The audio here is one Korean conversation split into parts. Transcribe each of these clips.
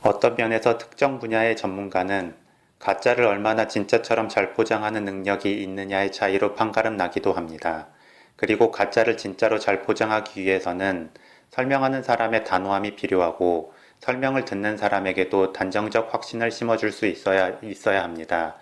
어떤 면에서 특정 분야의 전문가는 가짜를 얼마나 진짜처럼 잘 포장하는 능력이 있느냐의 차이로 판가름 나기도 합니다. 그리고 가짜를 진짜로 잘 포장하기 위해서는 설명하는 사람의 단호함이 필요하고 설명을 듣는 사람에게도 단정적 확신을 심어줄 수 있어야 합니다.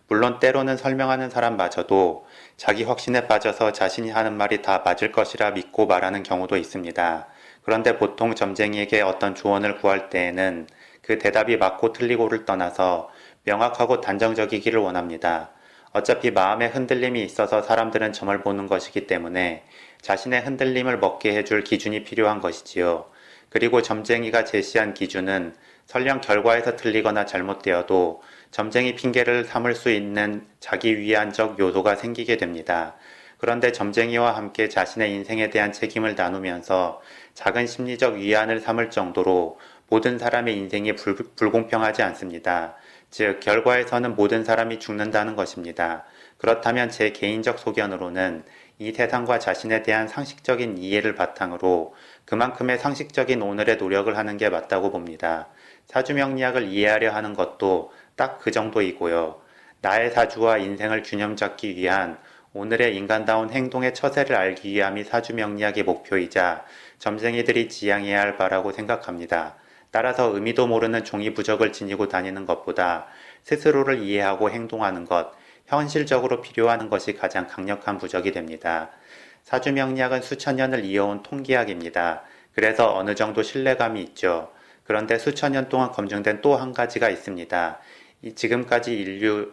물론 때로는 설명하는 사람마저도 자기 확신에 빠져서 자신이 하는 말이 다 맞을 것이라 믿고 말하는 경우도 있습니다. 그런데 보통 점쟁이에게 어떤 조언을 구할 때에는 그 대답이 맞고 틀리고를 떠나서 명확하고 단정적이기를 원합니다. 어차피 마음에 흔들림이 있어서 사람들은 점을 보는 것이기 때문에 자신의 흔들림을 먹게 해줄 기준이 필요한 것이지요. 그리고 점쟁이가 제시한 기준은 설령 결과에서 틀리거나 잘못되어도 점쟁이 핑계를 삼을 수 있는 자기 위안적 요소가 생기게 됩니다. 그런데 점쟁이와 함께 자신의 인생에 대한 책임을 나누면서 작은 심리적 위안을 삼을 정도로 모든 사람의 인생이 불공평하지 않습니다. 즉, 결과에서는 모든 사람이 죽는다는 것입니다. 그렇다면 제 개인적 소견으로는 이 세상과 자신에 대한 상식적인 이해를 바탕으로 그만큼의 상식적인 오늘의 노력을 하는 게 맞다고 봅니다. 사주명리학을 이해하려 하는 것도 딱 그 정도이고요. 나의 사주와 인생을 균형 잡기 위한 오늘의 인간다운 행동의 처세를 알기 위함이 사주명리학의 목표이자 점쟁이들이 지향해야 할 바라고 생각합니다. 따라서 의미도 모르는 종이 부적을 지니고 다니는 것보다 스스로를 이해하고 행동하는 것, 현실적으로 필요한 것이 가장 강력한 부적이 됩니다. 사주명리학은 수천 년을 이어온 통계학입니다. 그래서 어느 정도 신뢰감이 있죠. 그런데 수천 년 동안 검증된 또 한 가지가 있습니다. 지금까지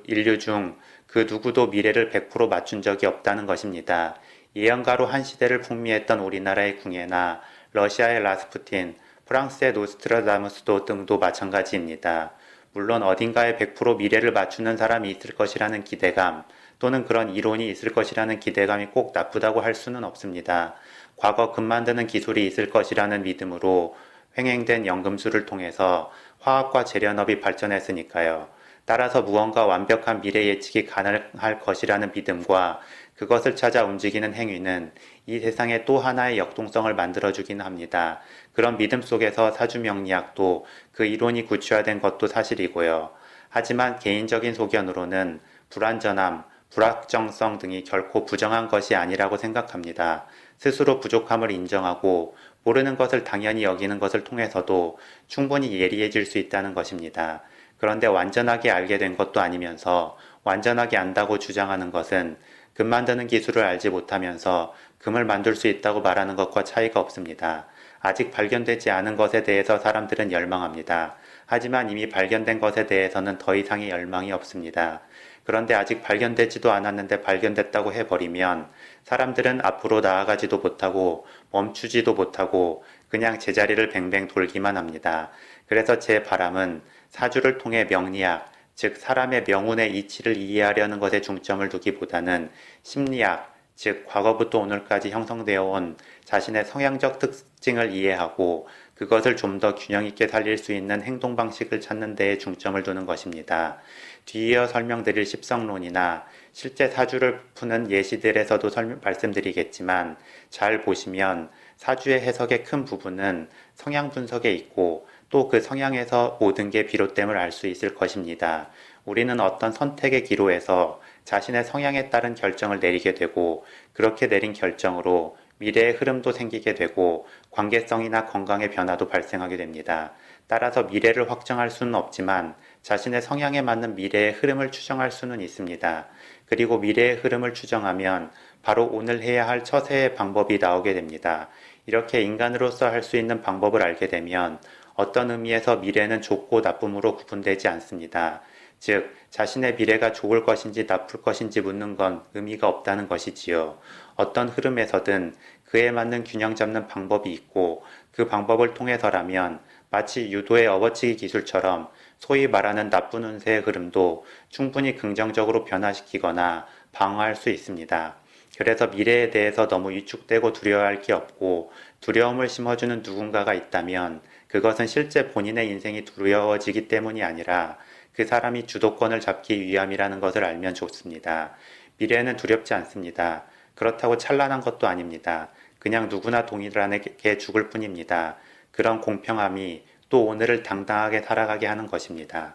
인류 중 그 누구도 미래를 100% 맞춘 적이 없다는 것입니다. 예언가로 한 시대를 풍미했던 우리나라의 궁예나 러시아의 라스푸틴, 프랑스의 노스트라다무스도 등도 마찬가지입니다. 물론 어딘가에 100% 미래를 맞추는 사람이 있을 것이라는 기대감 또는 그런 이론이 있을 것이라는 기대감이 꼭 나쁘다고 할 수는 없습니다. 과거 금 만드는 기술이 있을 것이라는 믿음으로 횡행된 연금술을 통해서 화학과 재련업이 발전했으니까요. 따라서 무언가 완벽한 미래 예측이 가능할 것이라는 믿음과 그것을 찾아 움직이는 행위는 이 세상에 또 하나의 역동성을 만들어주긴 합니다. 그런 믿음 속에서 사주명리학도 그 이론이 구체화된 것도 사실이고요. 하지만 개인적인 소견으로는 불완전함, 불확정성 등이 결코 부정한 것이 아니라고 생각합니다. 스스로 부족함을 인정하고 모르는 것을 당연히 여기는 것을 통해서도 충분히 예리해질 수 있다는 것입니다. 그런데 완전하게 알게 된 것도 아니면서 완전하게 안다고 주장하는 것은 금 만드는 기술을 알지 못하면서 금을 만들 수 있다고 말하는 것과 차이가 없습니다. 아직 발견되지 않은 것에 대해서 사람들은 열망합니다. 하지만 이미 발견된 것에 대해서는 더 이상의 열망이 없습니다. 그런데 아직 발견되지도 않았는데 발견됐다고 해버리면 사람들은 앞으로 나아가지도 못하고 멈추지도 못하고 그냥 제자리를 뱅뱅 돌기만 합니다. 그래서 제 바람은 사주를 통해 명리학, 즉 사람의 명운의 이치를 이해하려는 것에 중점을 두기보다는 심리학, 즉 과거부터 오늘까지 형성되어 온 자신의 성향적 특징을 이해하고 그것을 좀 더 균형 있게 살릴 수 있는 행동 방식을 찾는 데에 중점을 두는 것입니다. 뒤이어 설명드릴 십성론이나 실제 사주를 푸는 예시들에서도 말씀드리겠지만 잘 보시면 사주의 해석의 큰 부분은 성향 분석에 있고 또 그 성향에서 모든 게 비롯됨을 알 수 있을 것입니다. 우리는 어떤 선택의 기로에서 자신의 성향에 따른 결정을 내리게 되고 그렇게 내린 결정으로 미래의 흐름도 생기게 되고 관계성이나 건강의 변화도 발생하게 됩니다. 따라서 미래를 확정할 수는 없지만 자신의 성향에 맞는 미래의 흐름을 추정할 수는 있습니다. 그리고 미래의 흐름을 추정하면 바로 오늘 해야 할 처세의 방법이 나오게 됩니다. 이렇게 인간으로서 할 수 있는 방법을 알게 되면 어떤 의미에서 미래는 좋고 나쁨으로 구분되지 않습니다. 즉, 자신의 미래가 좋을 것인지 나쁠 것인지 묻는 건 의미가 없다는 것이지요. 어떤 흐름에서든 그에 맞는 균형 잡는 방법이 있고 그 방법을 통해서라면 마치 유도의 업어치기 기술처럼 소위 말하는 나쁜 운세의 흐름도 충분히 긍정적으로 변화시키거나 방어할 수 있습니다. 그래서 미래에 대해서 너무 위축되고 두려워할 게 없고 두려움을 심어주는 누군가가 있다면 그것은 실제 본인의 인생이 두려워지기 때문이 아니라 그 사람이 주도권을 잡기 위함이라는 것을 알면 좋습니다. 미래는 두렵지 않습니다. 그렇다고 찬란한 것도 아닙니다. 그냥 누구나 동일하게 죽을 뿐입니다. 그런 공평함이 또 오늘을 당당하게 살아가게 하는 것입니다.